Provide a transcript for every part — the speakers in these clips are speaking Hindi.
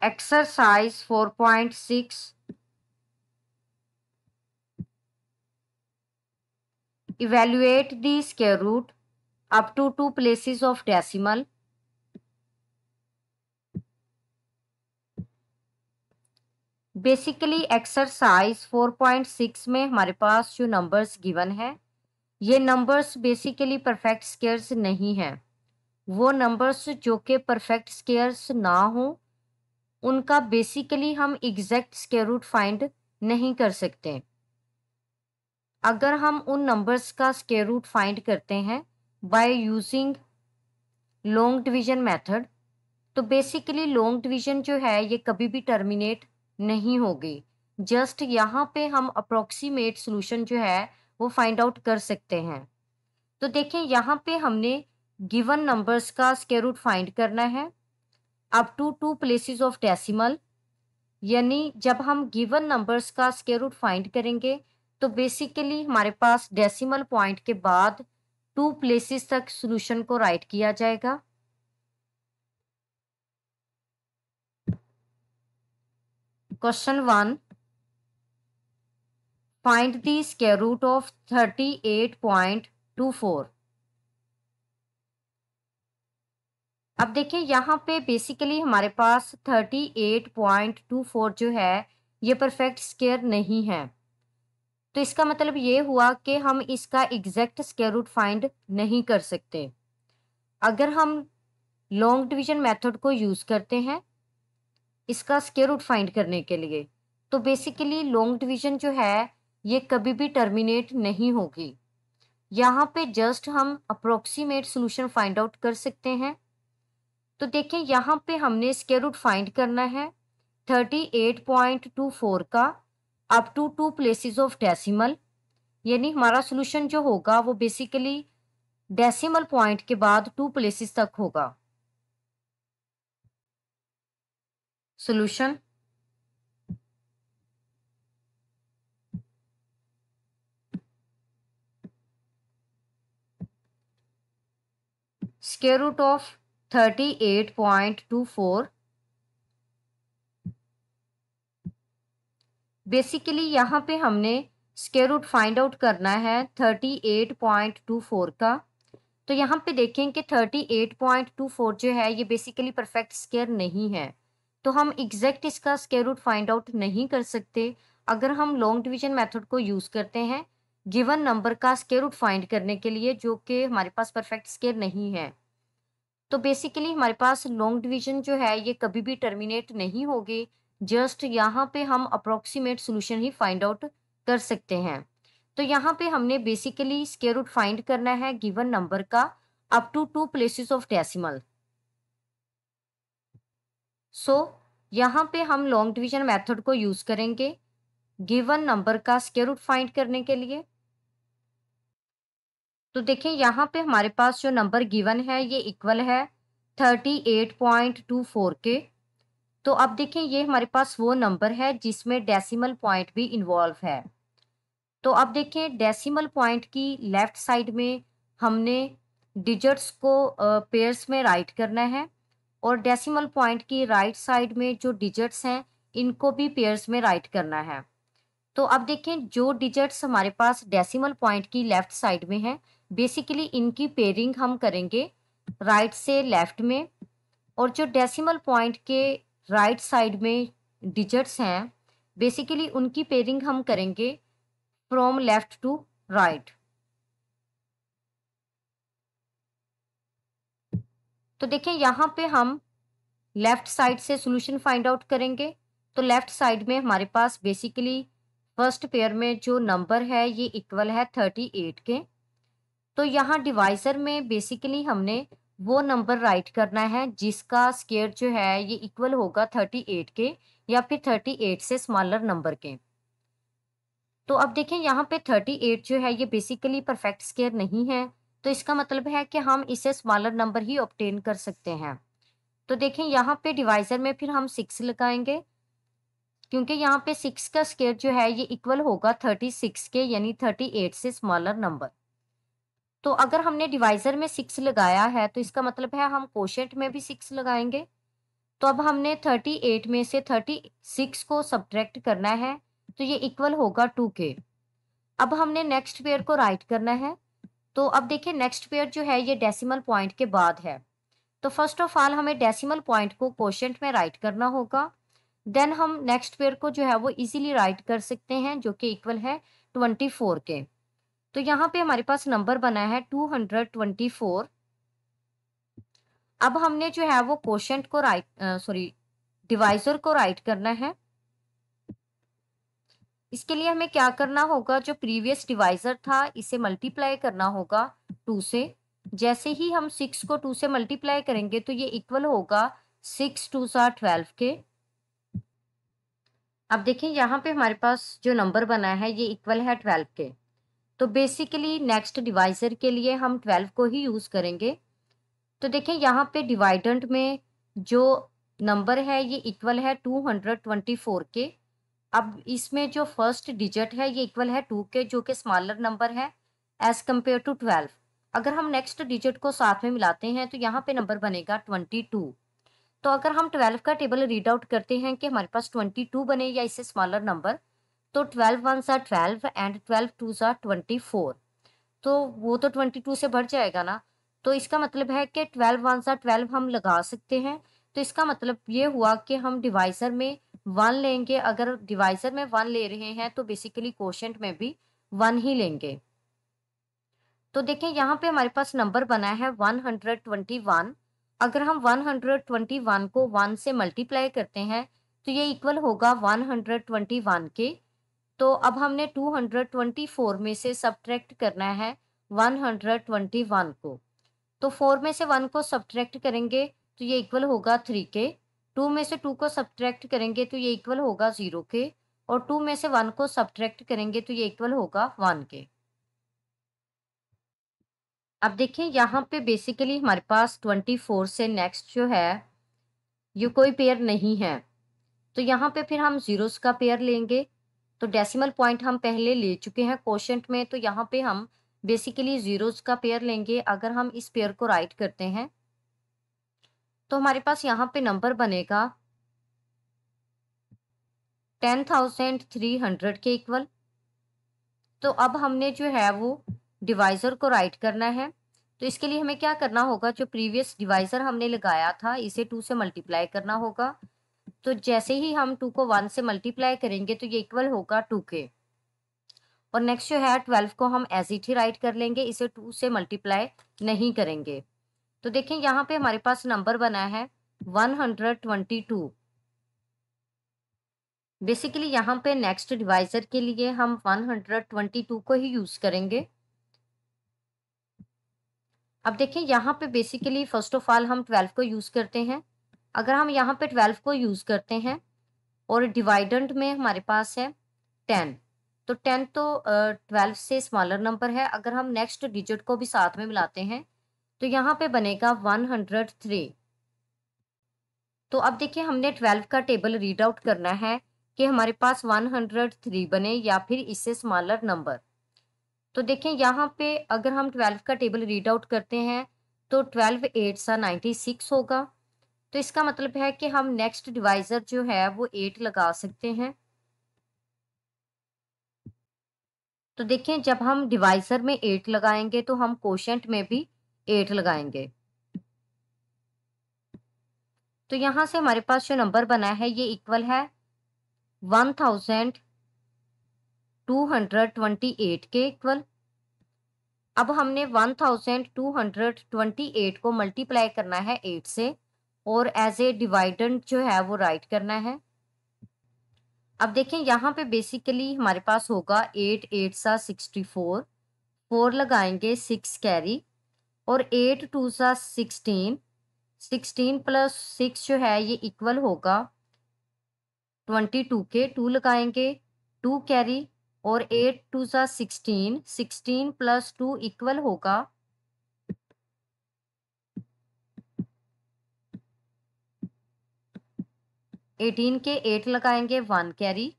Exercise 4.6. Evaluate the square root up to 2 places of decimal. Basically exercise 4.6 में हमारे पास जो नंबर्स गिवन है, ये नंबर्स बेसिकली परफेक्ट स्क्वेयर्स नहीं हैं। वो नंबर्स जो कि परफेक्ट स्क्वेयर्स ना हो, उनका बेसिकली हम एग्जैक्ट स्क्वायर रूट फाइंड नहीं कर सकते। अगर हम उन नंबर्स का स्क्वायर रूट फाइंड करते हैं by using long division method, तो बेसिकली लॉन्ग डिवीजन जो है ये कभी भी टर्मिनेट नहीं होगी। जस्ट यहाँ पे हम अप्रोक्सीमेट सोल्यूशन जो है वो फाइंड आउट कर सकते हैं। तो देखें, यहाँ पे हमने गिवन नंबर्स का स्क्वायर रूट फाइंड करना है up to 2 places of decimal. यानी जब हम गिवन नंबर्स का स्क्वायर रूट फाइंड करेंगे तो बेसिकली हमारे पास डेसिमल पॉइंट के बाद 2 प्लेसेस तक सॉल्यूशन को राइट किया जाएगा। Question 1, find the square root of 38.24। अब देखिए, यहाँ पे बेसिकली हमारे पास 38.24 जो है ये परफेक्ट स्क्वायर नहीं है। तो इसका मतलब ये हुआ कि हम इसका एग्जैक्ट स्क्वायर रूट फाइंड नहीं कर सकते। अगर हम लॉन्ग डिवीजन मेथड को यूज करते हैं इसका स्क्वायर रूट फाइंड करने के लिए, तो बेसिकली लॉन्ग डिवीजन जो है ये कभी भी टर्मिनेट नहीं होगी। यहाँ पे जस्ट हम अप्रोक्सीमेट सॉल्यूशन फाइंड आउट कर सकते हैं। तो देखें, यहाँ पे हमने स्क्वायर रूट फाइंड करना है 38.24 का up to 2 places of decimal. यानी हमारा सॉल्यूशन जो होगा वो बेसिकली डेसिमल पॉइंट के बाद 2 प्लेसेस तक होगा। Solution, square root of 38.24 basically यहाँ पे हमने स्क्वायर रूट फाइंड आउट करना है 38.24 का। तो यहाँ पे देखें कि 38.24 जो है ये बेसिकली परफेक्ट स्क्वायर नहीं है, तो हम एग्जैक्ट इसका स्क्वायर रूट फाइंड आउट नहीं कर सकते। अगर हम लॉन्ग डिवीजन मेथड को यूज करते हैं गिवन नंबर का स्क्वायर रूट फाइंड करने के लिए जो कि हमारे पास परफेक्ट स्क्वायर नहीं है, तो बेसिकली हमारे पास लॉन्ग डिवीजन जो है ये कभी भी टर्मिनेट नहीं होगी। जस्ट यहाँ पे हम अप्रोक्सीमेट सॉल्यूशन ही फाइंड आउट कर सकते हैं। तो यहाँ पे हमने बेसिकली स्क्वायर रूट फाइंड करना है गिवन नंबर का up to 2 places of decimal. So यहाँ पे हम लॉन्ग डिवीजन मेथड को यूज करेंगे गिवन नंबर का स्क्वायर रूट फाइंड करने के लिए। तो देखें, यहाँ पे हमारे पास जो नंबर गिवन है ये इक्वल है 38.24 के। तो अब देखें, ये हमारे पास वो नंबर है जिसमें डेसिमल पॉइंट भी इन्वॉल्व है। तो अब देखें, डेसिमल पॉइंट की लेफ्ट साइड में हमने डिजिट्स को पेयर्स में राइट करना है और डेसिमल पॉइंट की राइट साइड में जो डिजिट्स हैं इनको भी पेयर्स में राइट करना है। तो अब देखें, जो डिजिट्स हमारे पास डेसिमल पॉइंट की लेफ्ट साइड में है बेसिकली इनकी पेयरिंग हम करेंगे राइट से लेफ्ट में, और जो डेसिमल पॉइंट के राइट साइड में डिजिट्स हैं बेसिकली उनकी पेयरिंग हम करेंगे फ्रॉम लेफ्ट टू राइट। तो देखें, यहाँ पे हम लेफ्ट साइड से सॉल्यूशन फाइंड आउट करेंगे। तो लेफ्ट साइड में हमारे पास बेसिकली फर्स्ट पेयर में जो नंबर है ये इक्वल है 38 के। तो यहाँ डिवाइजर में बेसिकली हमने वो नंबर राइट करना है जिसका स्क्वायर जो है ये इक्वल होगा 38 के या फिर 38 से स्मॉलर नंबर के। तो अब देखें, यहाँ पे 38 जो है ये बेसिकली परफेक्ट स्क्वायर नहीं है, तो इसका मतलब है कि हम इसे स्मॉलर नंबर ही ऑब्टेन कर सकते हैं। तो देखें, यहाँ पे डिवाइजर में फिर हम 6 लगाएंगे क्योंकि यहाँ पे 6 का स्क्वायर जो है ये इक्वल होगा 36 के, यानी 38 से स्मॉलर नंबर। तो अगर हमने डिवाइजर में 6 लगाया है तो इसका मतलब है हम कोशेंट में भी 6 लगाएंगे। तो अब हमने 38 में से 36 को सब्ट्रैक्ट करना है, तो ये इक्वल होगा 2 के। अब हमने नेक्स्ट पेयर को राइट करना है। तो अब देखिए नेक्स्ट पेयर जो है ये डेसिमल पॉइंट के बाद है। तो फर्स्ट ऑफ ऑल हमें डेसिमल पॉइंट को क्वोशिएंट में राइट करना होगा। देन हम नेक्स्ट पेयर को जो है वो इजीली राइट कर सकते हैं, जो कि इक्वल है 24 के। तो यहाँ पे हमारे पास नंबर बना है 224। अब हमने जो है वो क्वोशिएंट को डिवाइजर को राइट करना है। इसके लिए हमें क्या करना होगा, जो प्रीवियस डिवाइजर था इसे मल्टीप्लाई करना होगा 2 से। जैसे ही हम 6 को 2 से मल्टीप्लाई करेंगे तो ये इक्वल होगा 6 2 12 के। अब देखिए यहाँ पे हमारे पास जो नंबर बना है ये इक्वल है 12 के। तो बेसिकली नेक्स्ट डिवाइजर के लिए हम 12 को ही यूज करेंगे। तो देखिए यहाँ पे डिवाइडेंट में जो नंबर है ये इक्वल है 224 के। अब इसमें जो फर्स्ट डिजिट है ये इक्वल है 2 के, जो कि स्मॉलर नंबर है एज कंपेयर टू 12। अगर हम नेक्स्ट डिजिट को साथ में मिलाते हैं तो यहाँ पे नंबर बनेगा 22। तो अगर हम 12 का टेबल रीड आउट करते हैं कि हमारे पास 22 बने या इससे स्मॉलर नंबर, तो 12 1s are 12 and 12 2s are 24। तो वो तो 22 से बढ़ जाएगा ना। तो इसका मतलब है कि 12 1s are 12 हम लगा सकते हैं। तो इसका मतलब ये हुआ कि हम डिवाइजर में 1 लेंगे। अगर डिवाइजर में 1 ले रहे हैं तो बेसिकली क्वोशिएंट में भी 1 ही लेंगे। तो देखें यहाँ पे हमारे पास नंबर बना है 121। अगर हम 121 को 1 से मल्टीप्लाई करते हैं तो ये इक्वल होगा 121 के। तो अब हमने 224 में से सब्ट्रैक्ट करना है 121 को। तो 4 में से 1 को सब्ट्रैक्ट करेंगे तो ये इक्वल होगा 3 के। 2 में से 2 को सब्ट्रैक्ट करेंगे तो ये इक्वल होगा 0 के। और 2 में से 1 को सब्ट्रैक्ट करेंगे तो ये इक्वल होगा 1 के। अब देखिए यहाँ पे बेसिकली हमारे पास 24 से नेक्स्ट जो है ये कोई पेयर नहीं है। तो यहाँ पे फिर हम जीरोस का पेयर लेंगे। तो डेसिमल पॉइंट हम पहले ले चुके हैं क्वोशिएंट में, तो यहाँ पे हम बेसिकली जीरोस का पेयर लेंगे। अगर हम इस पेयर को राइट करते हैं तो हमारे पास यहाँ पे नंबर बनेगा 10,300 के इक्वल। तो अब हमने जो है वो डिवाइजर को राइट करना है। तो इसके लिए हमें क्या करना होगा, जो प्रीवियस डिवाइजर हमने लगाया था इसे 2 से मल्टीप्लाई करना होगा। तो जैसे ही हम 2 को 1 से मल्टीप्लाई करेंगे तो ये इक्वल होगा 2 के। और नेक्स्ट जो है 12 को हम एज इट ही राइट कर लेंगे, इसे 2 से मल्टीप्लाई नहीं करेंगे। तो देखें यहाँ पे हमारे पास नंबर बना है 122। बेसिकली यहाँ पे नेक्स्ट डिवाइजर के लिए हम 122 को ही यूज करेंगे। अब देखिए यहाँ पे बेसिकली फर्स्ट ऑफ ऑल हम 12 को यूज करते हैं। अगर हम यहाँ पे 12 को यूज करते हैं और डिवाइडेंट में हमारे पास है 10, तो 10 तो 12 से स्मॉलर नंबर है। अगर हम नेक्स्ट डिजिट को भी साथ में मिलाते हैं तो यहाँ पे बनेगा 103। तो अब देखिए हमने 12 का टेबल रीड आउट करना है कि हमारे पास 103 बने या फिर इससे स्मॉलर नंबर। तो देखें यहाँ पे अगर हम 12 का टेबल रीड आउट करते हैं तो 12 8 96 होगा। तो इसका मतलब है कि हम नेक्स्ट डिवाइजर जो है वो 8 लगा सकते हैं। तो देखें जब हम डिवाइजर में 8 लगाएंगे तो हम क्वोशिएंट में भी 8 लगाएंगे। तो यहाँ से हमारे पास जो नंबर बना है ये इक्वल है 1228 के इक्वल। अब हमने 1228 को मल्टीप्लाई करना है 8 से और एज ए डिवाइडेंट जो है वो राइट करना है। अब देखें यहाँ पे बेसिकली हमारे पास होगा 8 8 सा 64, 4 लगाएंगे 6 कैरी और 8 2 सा 16, 16 प्लस 6 जो है ये इक्वल होगा 22 के। 2 लगाएंगे 2 कैरी और 8 2 सा 16, 16 प्लस 2 इक्वल होगा 18 के। 8 लगाएंगे 1 कैरी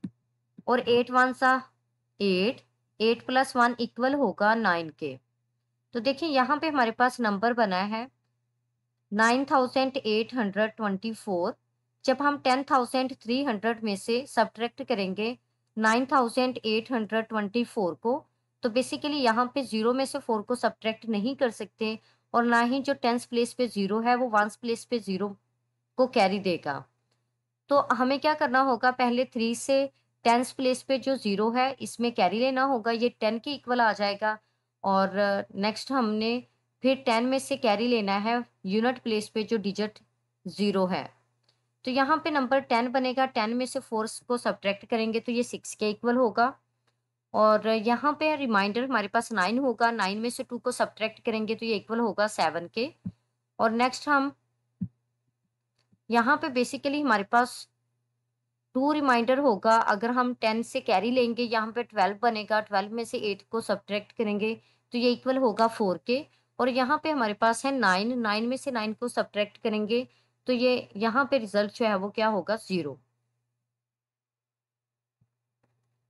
और 8 1 सा 8, 8 प्लस 1 इक्वल होगा 9 के। तो देखिए यहाँ पे हमारे पास नंबर बना है 9824। जब हम 10,300 में से सब्ट्रैक्ट करेंगे 9,824 को, तो बेसिकली यहाँ पे 0 में से 4 को सब्ट्रैक्ट नहीं कर सकते, और ना ही जो टेंस प्लेस पे 0 है वो वंस प्लेस पे 0 को कैरी देगा। तो हमें क्या करना होगा, पहले 3 से टेंस प्लेस पे जो 0 है इसमें कैरी लेना होगा, ये 10 के इक्वल आ जाएगा। और नेक्स्ट हमने फिर 10 में से कैरी लेना है यूनिट प्लेस पे जो डिजिट 0 है। तो यहाँ पे नंबर 10 बनेगा, 10 में से 4 को सब्ट्रैक्ट करेंगे तो ये 6 के इक्वल होगा। और यहाँ पे रिमाइंडर हमारे पास 9 होगा, 9 में से 2 को सब्ट्रैक्ट करेंगे तो ये इक्वल होगा 7 के। और नेक्स्ट हम यहाँ पे बेसिकली हमारे पास 2 रिमाइंडर होगा, अगर हम 10 से कैरी लेंगे यहाँ पे 12 बनेगा, 12 में से 8 को सब्ट्रैक्ट करेंगे तो ये इक्वल होगा 4 के। और यहाँ पे हमारे पास है 9, 9 में से 9 को सब्ट्रैक्ट करेंगे तो ये यहाँ पे रिजल्ट जो है वो क्या होगा, 0।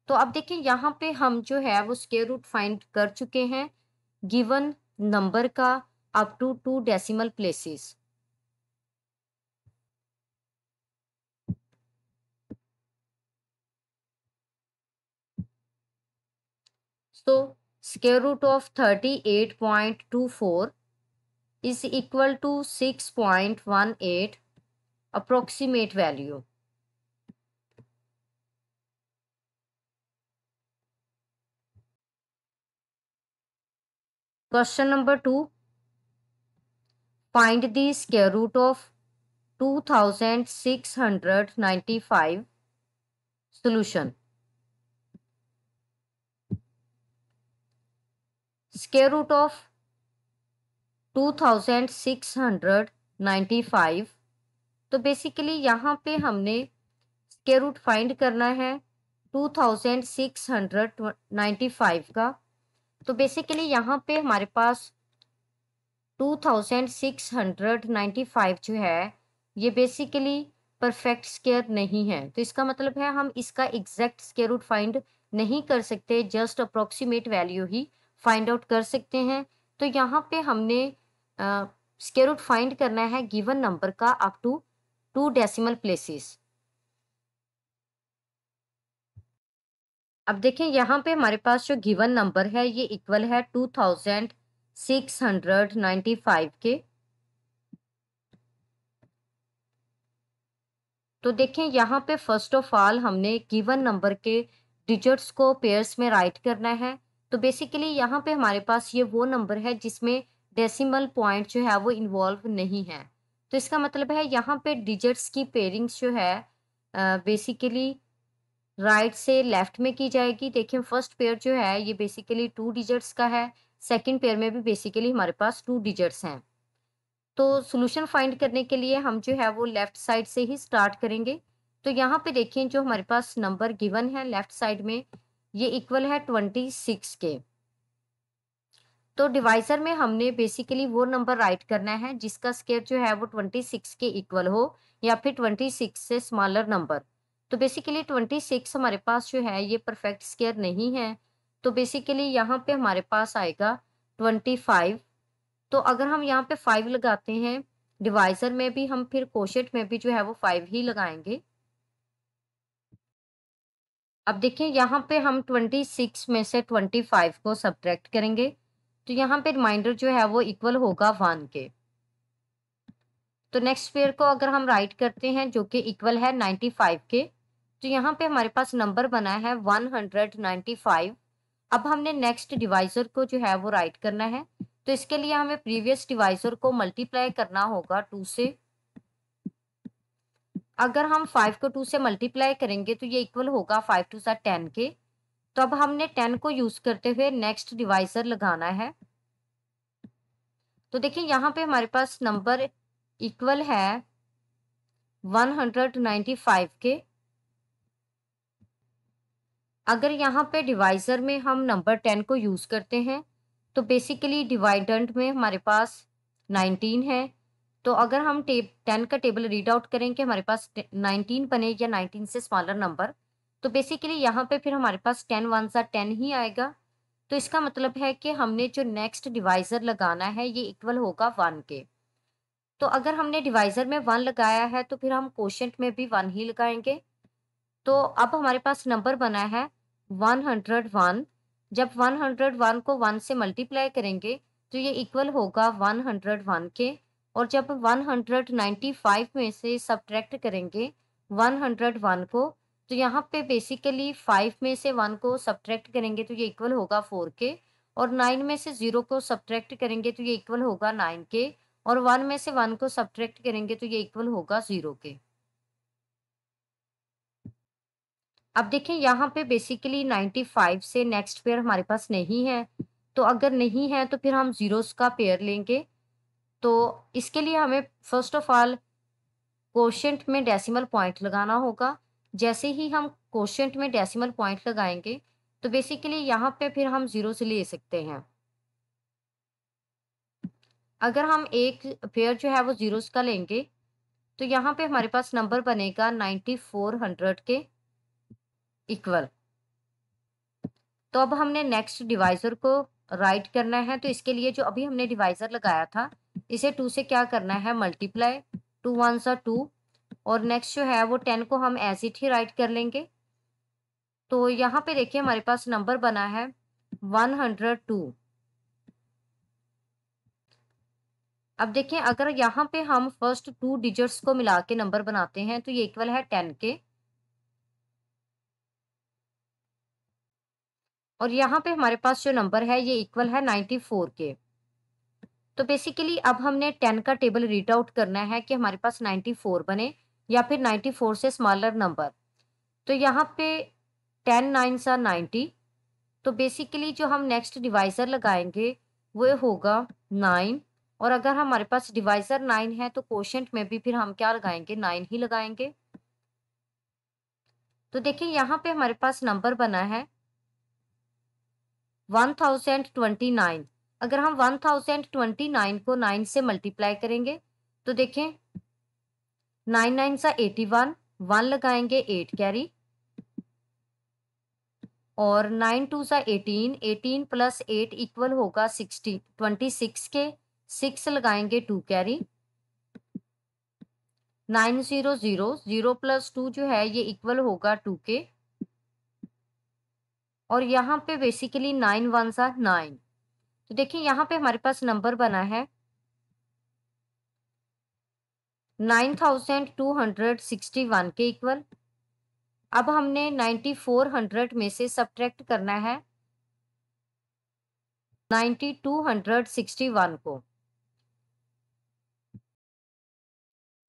तो अब देखिए यहाँ पे हम जो है वो स्क्वायर रूट फाइंड कर चुके हैं गिवन नंबर का up to 2 decimal places. So square root of 38.24 is equal to 6.18 approximate value. Question number 2. Find the square root of 2695. Solution. Square root of 2695, तो बेसिकली यहाँ पे हमने स्क्वायर रूट फाइंड करना है 2695 का। तो बेसिकली यहाँ पे हमारे पास 2695 जो है ये बेसिकली परफेक्ट स्क्वायर नहीं है, तो इसका मतलब है हम इसका एग्जैक्ट स्क्वायर रूट फाइंड नहीं कर सकते, जस्ट अप्रोक्सीमेट वैल्यू ही फाइंड आउट कर सकते हैं। तो यहाँ पे हमने स्क्वायर रूट फाइंड करना है गिवन नंबर का अप टू 2 डेसिमल प्लेसेस। अब देखें यहाँ पे हमारे पास जो गिवन नंबर है ये इक्वल है 2695 के। तो देखें यहाँ पे फर्स्ट ऑफ ऑल हमने गिवन नंबर के डिजिट्स को पेयर्स में राइट करना है। तो बेसिकली यहाँ पे हमारे पास ये वो नंबर है जिसमें डेसिमल पॉइंट जो है वो इन्वॉल्व नहीं है। तो इसका मतलब है यहाँ पे डिजिट्स की पेयरिंग्स जो है बेसिकली राइट से लेफ्ट में की जाएगी। देखिए फर्स्ट पेयर जो है ये बेसिकली 2 डिजिट्स का है, सेकंड पेयर में भी बेसिकली हमारे पास 2 डिजिट्स हैं। तो सॉल्यूशन फाइंड करने के लिए हम जो है वो लेफ्ट साइड से ही स्टार्ट करेंगे। तो यहाँ पे देखें जो हमारे पास नंबर गिवन है लेफ्ट साइड में ये इक्वल है 26 के। तो डिवाइजर में हमने बेसिकली वो नंबर राइट करना है जिसका स्क्वायर जो है वो 26 के इक्वल हो या फिर 26 से स्मॉलर नंबर। तो बेसिकली 26 हमारे पास जो है ये परफेक्ट स्क्वायर नहीं है, तो बेसिकली यहाँ पे हमारे पास आएगा 25। तो अगर हम यहाँ पे 5 लगाते हैं डिवाइजर में भी, हम फिर कोशेंट में भी जो है वो 5 ही लगाएंगे। अब देखिए यहाँ पे हम 26 में से 25 को सब्ट्रैक्ट करेंगे तो यहाँ पे रिमाइंडर जो है वो इक्वल होगा 1 के। तो नेक्स्ट पेयर को अगर हम राइट करते हैं जो कि इक्वल है 95 के, तो यहाँ पे हमारे पास नंबर बना है 195। अब हमने नेक्स्ट डिवाइजर को जो है वो राइट करना है, तो इसके लिए हमें प्रीवियस डिवाइजर को मल्टीप्लाई करना होगा 2 से। अगर हम 5 को 2 से मल्टीप्लाई करेंगे तो ये इक्वल होगा 5 2 10 के। तो अब हमने 10 को यूज करते हुए नेक्स्ट डिवाइजर लगाना है। तो देखिए यहाँ पे हमारे पास नंबर इक्वल है 195 के। अगर यहाँ पे डिवाइजर में हम नंबर 10 को यूज करते हैं तो बेसिकली डिवाइडेंट में हमारे पास 19 है। तो अगर हम 10 का टेबल रीड आउट करें कि हमारे पास 19 बने या 19 से स्मॉलर नंबर, तो बेसिकली यहाँ पे फिर हमारे पास 10 1 सा 10 ही आएगा। तो इसका मतलब है कि हमने जो नेक्स्ट डिवाइजर लगाना है ये इक्वल होगा 1 के। तो अगर हमने डिवाइजर में 1 लगाया है तो फिर हम कोशेंट में भी 1 ही लगाएंगे। तो अब हमारे पास नंबर बना है 101। जब 101 को 1 से मल्टीप्लाई करेंगे तो ये इक्वल होगा 101 के। और जब 195 में से सब्ट्रैक्ट करेंगे 101 को, तो यहाँ पे बेसिकली 5 में से 1 को सब्ट्रैक्ट करेंगे तो ये इक्वल होगा 4 के। और 9 में से 0 को सब्ट्रैक्ट करेंगे तो ये इक्वल होगा 9 के। और 1 में से 1 को सब्ट्रैक्ट करेंगे तो ये इक्वल होगा 0 के। अब देखिए यहाँ पे बेसिकली 95 से नेक्स्ट पेयर हमारे पास नहीं है। तो अगर नहीं है तो फिर हम जीरोस का पेयर लेंगे। तो इसके लिए हमें फर्स्ट ऑफ ऑल कोशेंट में डेसिमल पॉइंट लगाना होगा। जैसे ही हम कोशेंट में डेसिमल पॉइंट लगाएंगे तो बेसिकली यहाँ पे फिर हम जीरो से ले सकते हैं। अगर हम एक पेयर जो है वो जीरोस का लेंगे तो यहाँ पे हमारे पास नंबर बनेगा 9400 के इक्वल। तो अब हमने नेक्स्ट डिवाइजर को राइट करना है। तो इसके लिए जो अभी हमने डिवाइजर लगाया था इसे 2 से क्या करना है, मल्टीप्लाई। 2 1 सा 2। और नेक्स्ट जो है वो 10 को हम एज इट ही राइट कर लेंगे। तो यहाँ पे देखिए हमारे पास नंबर बना है 102। अब देखिए अगर यहाँ पे हम फर्स्ट 2 डिजिट्स को मिला के नंबर बनाते हैं तो ये इक्वल है 10 के। और यहाँ पे हमारे पास जो नंबर है ये इक्वल है 94 के। तो बेसिकली अब हमने 10 का टेबल रीड आउट करना है कि हमारे पास 94 बने या फिर 94 से स्मॉलर नंबर। तो यहाँ पे 10 9 सा 90। तो बेसिकली जो हम नेक्स्ट डिवाइजर लगाएंगे वो होगा 9। और अगर हमारे पास डिवाइजर 9 है तो कोशेंट में भी फिर हम क्या लगाएंगे, 9 ही लगाएंगे। तो देखिए यहाँ पे हमारे पास नंबर बना है 1029। अगर हम 1029 को 9 से मल्टीप्लाई करेंगे तो देखें 9 9 सा 81, 1 लगाएंगे 8 कैरी। और 9 2 सा 18, 18 प्लस 8 इक्वल होगा 60 26 के। 6 लगाएंगे 2 कैरी। 9 0 0, 0 प्लस 2 जो है ये इक्वल होगा 2 के। और यहाँ पे बेसिकली 9 1 सा 9। तो देखिए यहाँ पे हमारे पास नंबर बना है 9261 के इक्वल। अब हमने 9400 में से सब्ट्रैक्ट करना है 9261 को।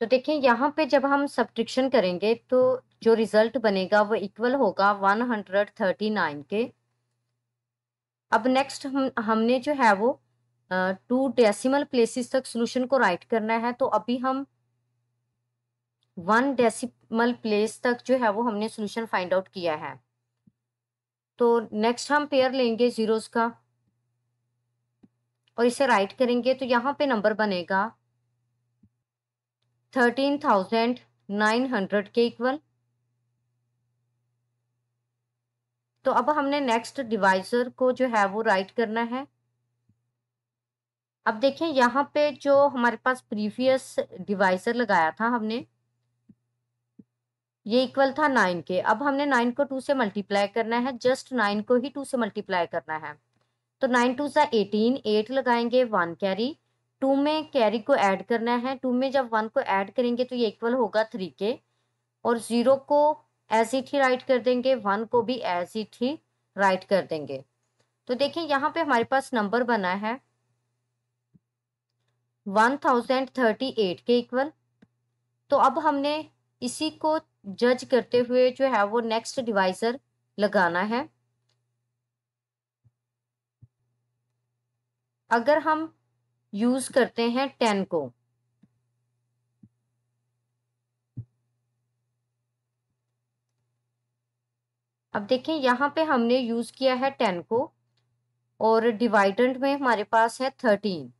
तो देखिए यहाँ पे जब हम सब्ट्रैक्शन करेंगे तो जो रिजल्ट बनेगा वो इक्वल होगा 139 के। अब नेक्स्ट हमने जो है वो 2 डेसिमल प्लेसेस तक सॉल्यूशन को राइट करना है। तो अभी हम 1 डेसिमल प्लेस तक जो है वो हमने सॉल्यूशन फाइंड आउट किया है। तो नेक्स्ट हम पेयर लेंगे जीरोस का और इसे राइट करेंगे तो यहाँ पे नंबर बनेगा 13,900 के इक्वल। तो अब हमने नेक्स्ट डिवाइजर को जो है वो राइट करना है। अब देखें यहाँ पे जो हमारे पास प्रीवियस डिवाइजर लगाया था हमने, ये इक्वल था 9 के। अब हमने 9 को 2 से मल्टीप्लाई करना है, जस्ट 9 को ही 2 से मल्टीप्लाई करना है। तो 9 2 सा 18, 8 लगाएंगे 1 कैरी। 2 में कैरी को ऐड करना है। 2 में जब 1 को ऐड करेंगे तो ये इक्वल होगा 3 के। और 0 को एज इट ही राइट कर देंगे, 1 को भी एज इट ही राइट कर देंगे। तो देखिए यहाँ पे हमारे पास नंबर बना है 1038 के इक्वल। तो अब हमने इसी को जज करते हुए जो है वो नेक्स्ट डिवाइजर लगाना है। अगर हम यूज करते हैं 10 को, अब देखें यहाँ पे हमने यूज किया है 10 को और डिवाइडेंड में हमारे पास है 13।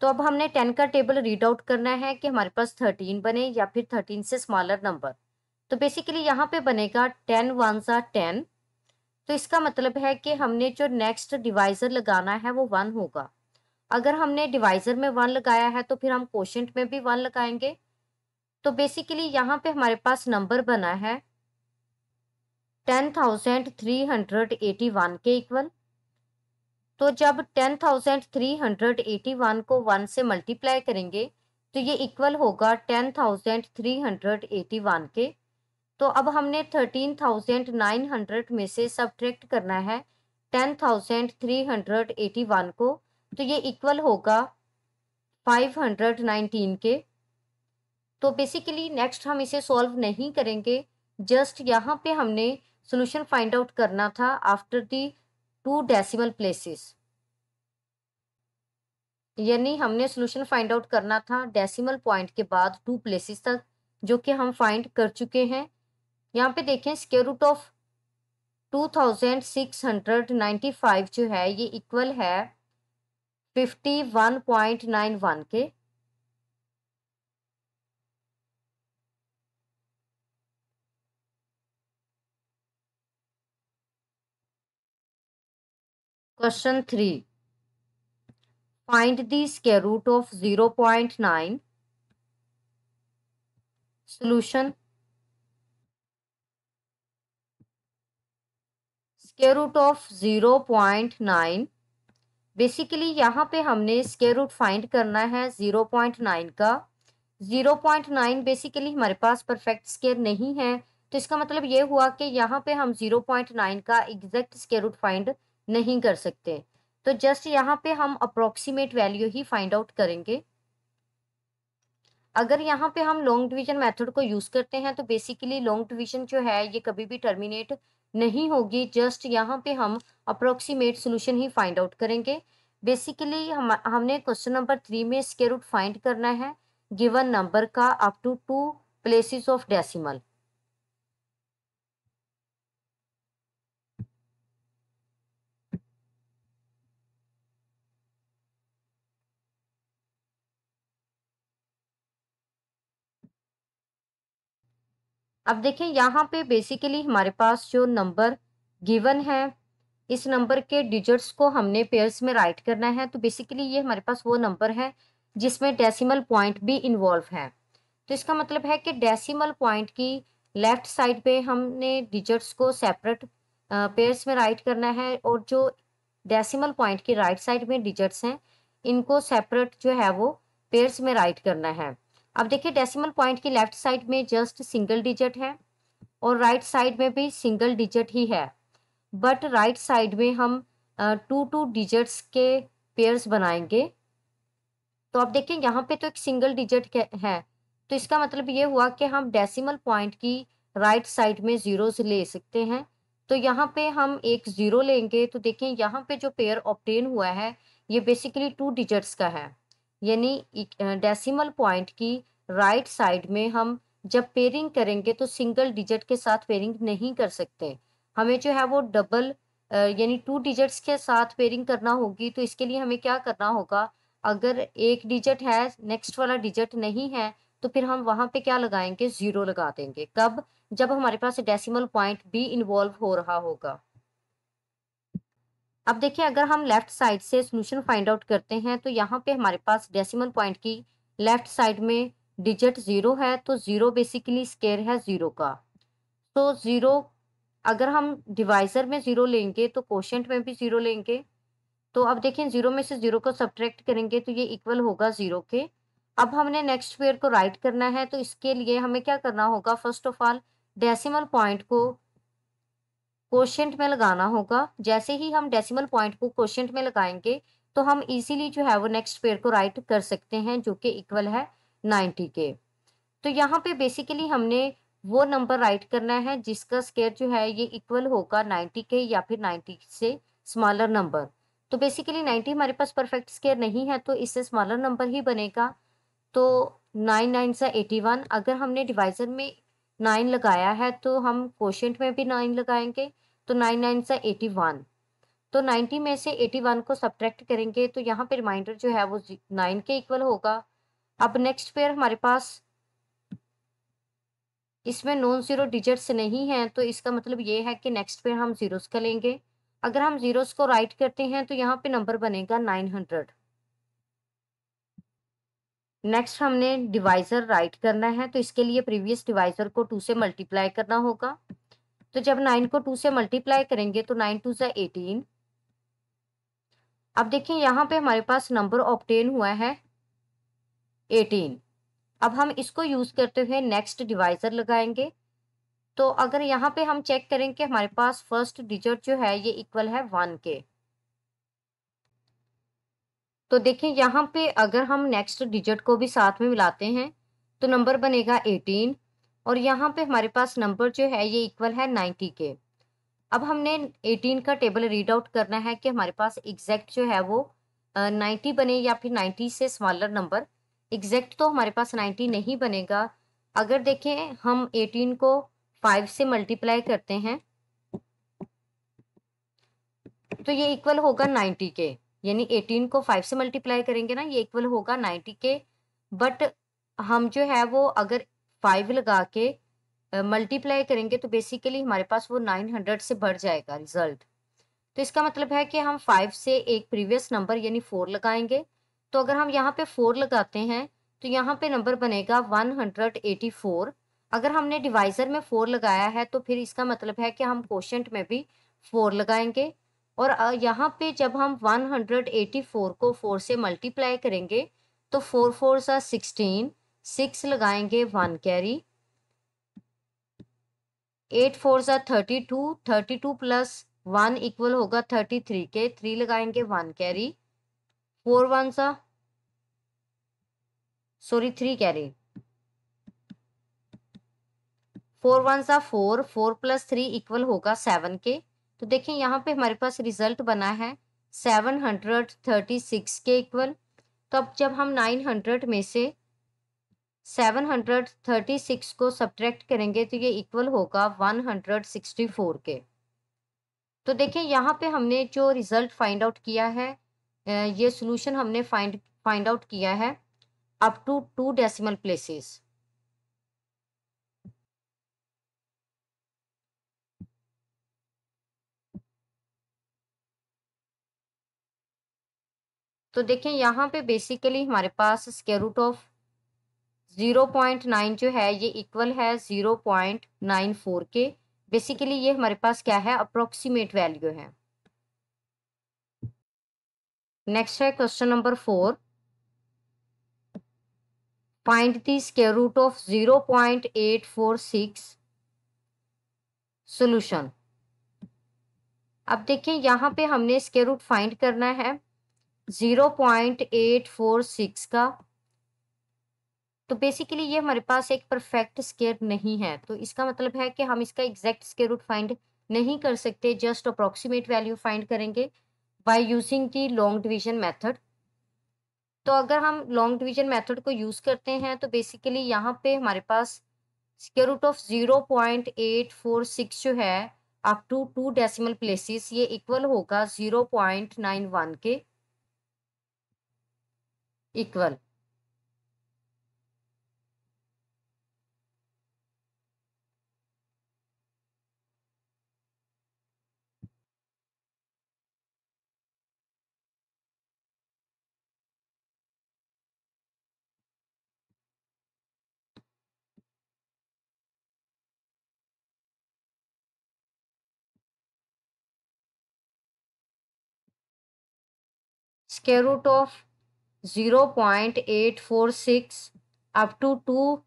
तो अब हमने 10 का टेबल रीड आउट करना है कि हमारे पास 13 बने या फिर 13 से स्मॉलर नंबर। तो बेसिकली यहाँ पे बनेगा 10 1 सा 10। तो इसका मतलब है कि हमने जो नेक्स्ट डिवाइजर लगाना है वो 1 होगा। अगर हमने डिवाइजर में 1 लगाया है तो फिर हम कोशेंट में भी 1 लगाएंगे। तो बेसिकली यहाँ पे हमारे पास नंबर बना है 10,381 के इक्वल। तो जब 10,381 को 1 से मल्टीप्लाई करेंगे तो ये इक्वल होगा 10,381 के। तो अब हमने 13,900 में से सब्ट्रैक्ट करना है 10,381 को, तो ये इक्वल होगा 519 के। तो बेसिकली नेक्स्ट हम इसे सॉल्व नहीं करेंगे, जस्ट यहाँ पे हमने सॉल्यूशन फाइंड आउट करना था आफ्टर दी 2 डेसिमल प्लेसेस, यानी हमने सॉल्यूशन फाइंड आउट करना था डेसिमल पॉइंट के बाद 2 प्लेसेस तक, जो कि हम फाइंड कर चुके हैं। यहाँ पे देखें स्क्वायर रूट ऑफ 2695 जो है ये इक्वल है 51.91 के। Question 3, find the square root of 0.9। Solution, square root of 0.9, basically यहाँ पे हमने स्क्वायर रूट फाइंड करना है 0.9 का। 0.9 बेसिकली हमारे पास परफेक्ट स्क्वायर नहीं है, तो इसका मतलब ये हुआ कि यहाँ पे हम 0.9 का एग्जैक्ट स्क्वायर रूट फाइंड नहीं कर सकते। तो जस्ट यहाँ पे हम अप्रोक्सीमेट वैल्यू ही फाइंड आउट करेंगे। अगर यहाँ पे हम लॉन्ग डिवीजन मेथड को यूज करते हैं तो बेसिकली लॉन्ग डिवीजन जो है ये कभी भी टर्मिनेट नहीं होगी, जस्ट यहाँ पे हम अप्रोक्सीमेट सोल्यूशन ही फाइंड आउट करेंगे। बेसिकली हमने क्वेश्चन नंबर 3 में स्क्वायर रूट फाइंड करना है गिवन नंबर का up to 2 places of decimal. अब देखिए यहाँ पे बेसिकली हमारे पास जो नंबर गिवन है, इस नंबर के डिजिट्स को हमने पेयर्स में राइट करना है। तो बेसिकली ये हमारे पास वो नंबर है जिसमें डेसिमल पॉइंट भी इन्वॉल्व है। तो इसका मतलब है कि डेसिमल पॉइंट की लेफ्ट साइड पे हमने डिजिट्स को सेपरेट पेयर्स में राइट करना है, और जो डेसिमल पॉइंट की राइट साइड में डिजिट्स हैं इनको सेपरेट जो है वो पेयर्स में राइट करना है। अब देखिए डेसिमल पॉइंट की लेफ्ट साइड में जस्ट सिंगल डिजिट है और राइट साइड में भी सिंगल डिजिट ही है, बट राइट साइड में हम 2 डिजिट्स के पेयर्स बनाएंगे। तो अब देखिए यहाँ पे तो एक सिंगल डिजिट है, तो इसका मतलब ये हुआ कि हम डेसिमल पॉइंट की राइट साइड में जीरोस ले सकते हैं। तो यहाँ पे हम एक जीरो लेंगे, तो देखिए यहाँ पे जो पेयर ऑब्टेन हुआ है ये बेसिकली 2 डिजिट्स का है, यानी डेसिमल पॉइंट की राइट साइड में हम जब पेयरिंग करेंगे तो सिंगल डिजिट के साथ पेयरिंग नहीं कर सकते, हमें जो है वो डबल यानी 2 डिजिट्स के साथ पेयरिंग करना होगी। तो इसके लिए हमें क्या करना होगा, अगर एक डिजिट है नेक्स्ट वाला डिजिट नहीं है तो फिर हम वहां पे क्या लगाएंगे, जीरो लगा देंगे। कब, जब हमारे पास डेसिमल पॉइंट भी इन्वॉल्व हो रहा होगा। अब देखिए अगर हम लेफ्ट साइड से सॉल्यूशन फाइंड आउट करते हैं तो यहाँ पे हमारे पास डेसिमल पॉइंट की लेफ्ट साइड में डिजिट जीरो है, तो जीरो बेसिकली स्क्वायर है जीरो का। तो जीरो अगर हम डिवाइजर में जीरो लेंगे तो कोशेंट में भी जीरो लेंगे। तो अब देखें जीरो में से जीरो को सब्ट्रैक्ट करेंगे तो ये इक्वल होगा जीरो के। अब हमने नेक्स्ट पेयर को राइट करना है, तो इसके लिए हमें क्या करना होगा, first of all decimal point को कोशेंट में लगाना होगा। जैसे ही हम डेसिमल पॉइंट को कोशेंट में लगाएंगे तो हम इजीली जो है वो नेक्स्ट पेयर को राइट कर सकते हैं, जो कि इक्वल है 90 के। तो यहाँ पे बेसिकली हमने वो नंबर राइट करना है जिसका स्क्वायर जो है ये इक्वल होगा 90 के या फिर 90 से स्मॉलर नंबर। तो बेसिकली 90 हमारे पास परफेक्ट स्क्वायर नहीं है, तो इससे स्मॉलर नंबर ही बनेगा। तो 9 9 से 81, अगर हमने डिवाइजर में 9 लगाया है तो हम कोशेंट में भी 9 लगाएंगे, तो 9 9 से 81। तो 90 में से 81 को सब्ट्रैक्ट करेंगे तो यहाँ पे रिमाइंडर जो है वो 9 के इक्वल होगा। अब नेक्स्ट पेयर हमारे पास इसमें नॉन जीरो डिजिट्स नहीं है, तो इसका मतलब ये है कि नेक्स्ट पे हम जीरोस का लेंगे। अगर हम जीरोस को राइट करते हैं तो यहाँ पे नंबर बनेगा 900। नेक्स्ट हमने डिवाइजर राइट करना है, तो इसके लिए प्रीवियस डिवाइजर को 2 से मल्टीप्लाई करना होगा। तो जब 9 को 2 से मल्टीप्लाई करेंगे तो 9 2 ज़ा 18। अब देखिए यहाँ पे हमारे पास नंबर ऑब्टेन हुआ है 18। अब हम इसको यूज करते हुए नेक्स्ट डिवाइजर लगाएंगे। तो अगर यहाँ पे हम चेक करें कि हमारे पास फर्स्ट डिजिट जो है ये इक्वल है 1 के, तो देखिए यहाँ पे अगर हम नेक्स्ट डिजिट को भी साथ में मिलाते हैं तो नंबर बनेगा 18, और यहाँ पे हमारे पास नंबर जो है ये इक्वल है 90 के। अब हमने 18 का टेबल रीड आउट करना है कि हमारे पास एग्जैक्ट जो है वो 90 बने या फिर 90 से स्मॉलर नंबर। एग्जैक्ट तो हमारे पास 90 नहीं बनेगा। अगर देखें हम 18 को 5 से मल्टीप्लाई करते हैं तो ये इक्वल होगा 90 के, यानी 18 को 5 से मल्टीप्लाई करेंगे ना, ये इक्वल होगा 90 के। बट हम जो है वो अगर 5 लगा के मल्टीप्लाई करेंगे तो बेसिकली हमारे पास वो 900 से बढ़ जाएगा रिजल्ट। तो इसका मतलब है कि हम 5 से एक प्रीवियस नंबर यानी 4 लगाएंगे। तो अगर हम यहाँ पे 4 लगाते हैं तो यहाँ पे नंबर बनेगा 184। अगर हमने डिवाइजर में 4 लगाया है तो फिर इसका मतलब है कि हम कोशेंट में भी 4 लगाएंगे। और यहाँ पे जब हम 184 को 4 से मल्टीप्लाई करेंगे तो 4 4 सा 16, 6 लगाएंगे 1 कैरी, 8 4 सा 32, 32 प्लस 1 इक्वल होगा 33 के, 3 लगाएंगे 1 कैरी, 4 1 सा 3 कैरी, 4 1 सा 4, 4 प्लस 3 इक्वल होगा 7 के। तो देखिए यहाँ पे हमारे पास रिजल्ट बना है 736 के इक्वल। तो अब जब हम 900 में से 736 को सब्ट्रैक्ट करेंगे तो ये इक्वल होगा 164 के। तो देखिए यहाँ पे हमने जो रिजल्ट फाइंड आउट किया है, ये सॉल्यूशन हमने फाइंड आउट किया है अप टू 2 डेसिमल प्लेसेस। तो देखिए यहाँ पे बेसिकली हमारे पास स्क्वायर रूट ऑफ 0.9 जो है ये इक्वल है 0.94 के। बेसिकली ये हमारे पास क्या है, अप्रोक्सीमेट वैल्यू है। नेक्स्ट है question number 4, find the square root of 0.846 solution. अब देखिए यहाँ पे हमने स्क्वायर रूट फाइंड करना है 0.846 का। तो बेसिकली ये हमारे पास एक परफेक्ट स्क्वायर नहीं है, तो इसका मतलब है कि हम इसका एग्जैक्ट स्क्वायर रूट फाइंड नहीं कर सकते, जस्ट अप्रोक्सीमेट वैल्यू फाइंड करेंगे by using the long division method. तो अगर हम लॉन्ग डिवीजन मेथड को यूज करते हैं तो बेसिकली यहाँ पे हमारे पास स्क्वायर रूट ऑफ 0.846 जो है अप टू 2 डेसिमल प्लेसेस ये इक्वल होगा 0.91 के equal. Square root of 0.846 up to 2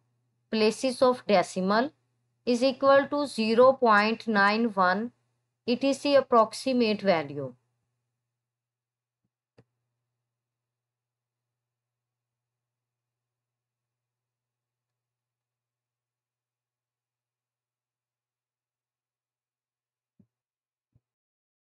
places of decimal is equal to 0.91. It is the approximate value.